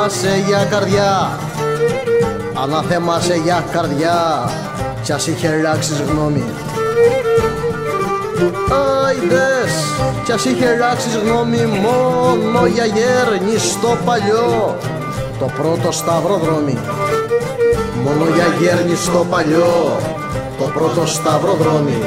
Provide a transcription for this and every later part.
σε για καρδιά, ανάθεμα σε για καρδιά, κι ας είχε ράξεις γνώμη. Άιντες, κι ας είχε ράξεις γνώμη, μόνο για γέρνη στο παλιό, το πρώτο σταυροδρόμι. Μόνο για γέρνη στο παλιό, το πρώτο σταυροδρόμι.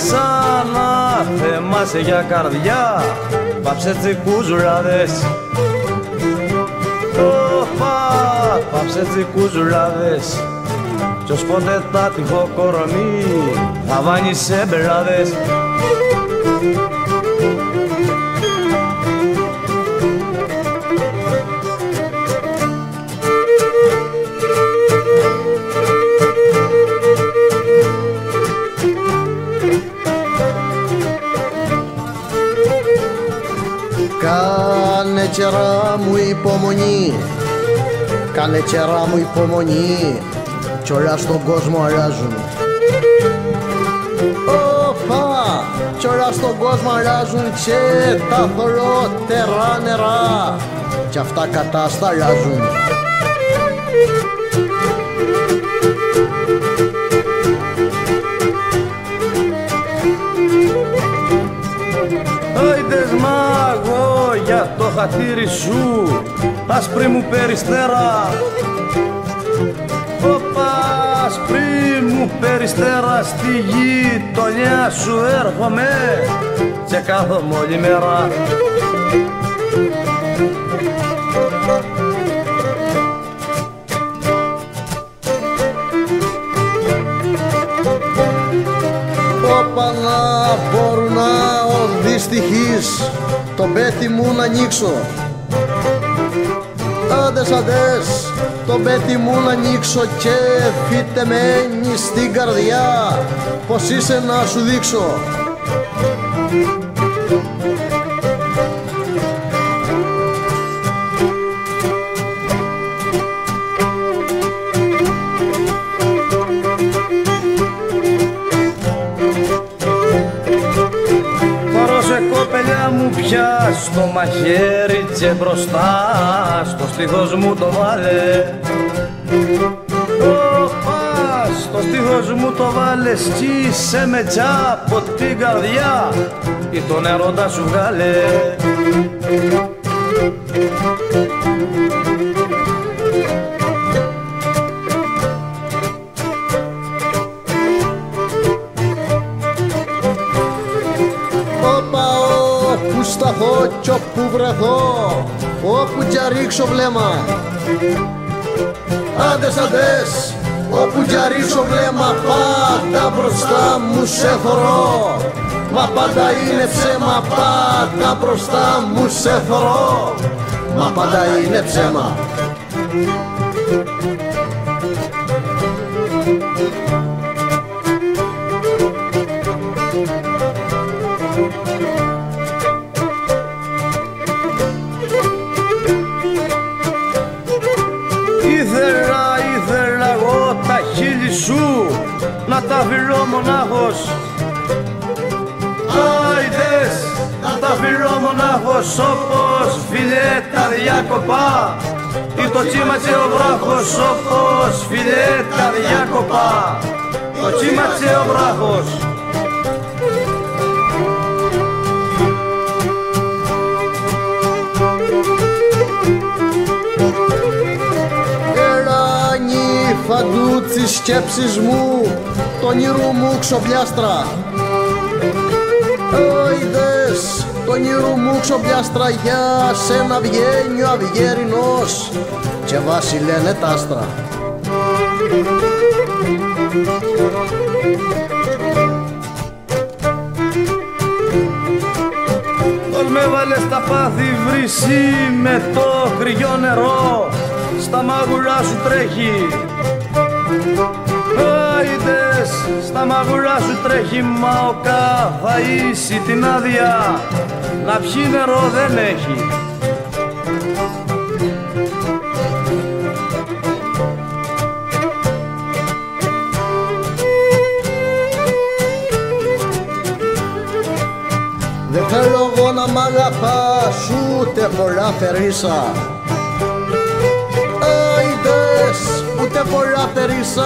Σαν άθεμάσαι για καρδιά, πάψε τσικούς ράδες. Πάψε τσικούς ράδες, κι ως πότε τα τυχό κορμί θα βάνει σε μπεράδες. Κάνε τσερά μου υπομονή, κάνε τσερά μου υπομονή, κι όλα στον κόσμο αλλάζουν. Οπα, κι όλα στον κόσμο αλλάζουν και τα θολότερα νερά, κι αυτά κατασταλάζουν. Άιντες μάγω για το χατήρι σου, άσπρη μου περιστέρα. Όπα, άσπρη μου περιστέρα, στη γειτονιά σου έρχομαι και κάθομαι όλη μέρα. Όπα να μπορούν να ο δυστυχής τον πέτη μου να ανοίξω. Άντες, άντες, τον πέτη μου να ανοίξω και φυτεμένη στην καρδιά πως είσαι να σου δείξω. Μου πια στο μαχαίρι και μπροστά στο στίχος μου το βάλε. Οπα, στο στίχος μου το βάλε, σκίσε με τσάπο την καρδιά ή τον έρωτα σου βγάλε. Όπου σταθώ κι όπου βρεθώ, όπου κι ρίξω βλέμμα. Άντες, άντες, όπου κι ρίξω βλέμμα, πάντα μπροστά μου σε θωρώ. Μα πάντα είναι ψέμα, πάντα μπροστά μου σε θωρώ. Μα πάντα είναι ψέμα. Ήθελα εγώ τα χείλη σου να τα φυλώ μονάχος. Άιντες, να τα φυλώ μονάχος όπως φιλέ τα διάκοπα ή το τσίματσε ο βράχος όπως φιλέ τα διάκοπα, το τσίματσε ο βράχος. Φαντού της σκέψης μου, το όνειρου μου ξοπιάστρα. Άιντες, το όνειρου μου ξοπιάστρα, για σένα βγαίνει ο αυγερινός και βάση λένε τ' άστρα. Πώς με βάλε στα πάθη βρύση με το κρυό νερό, στα μάγουλα σου τρέχει. Άιντες, στα μάγουλα σου τρέχει, μα ο καφαΐσι την άδεια να πιει νερό δεν έχει. να μ' αγαπάς ούτε πολλά περίσα. Άιντες, ούτε πολλά περίσα,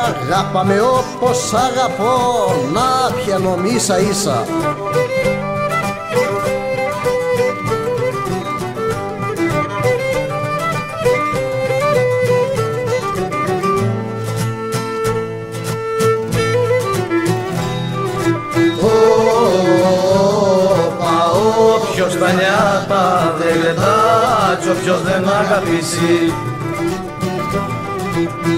αγάπα με όπως αγαπώ, να πιανω ίσα ίσα. Όποιος τα νιάτα δεν γλεντά, όποιος δεν αγαπήσει,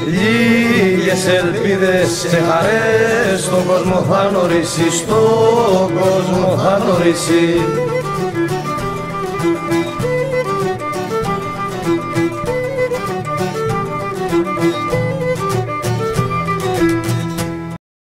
λίγες ελπίδες και χαρές στον κόσμο θα γνωρίσει, στον κόσμο θα γνωρίσει.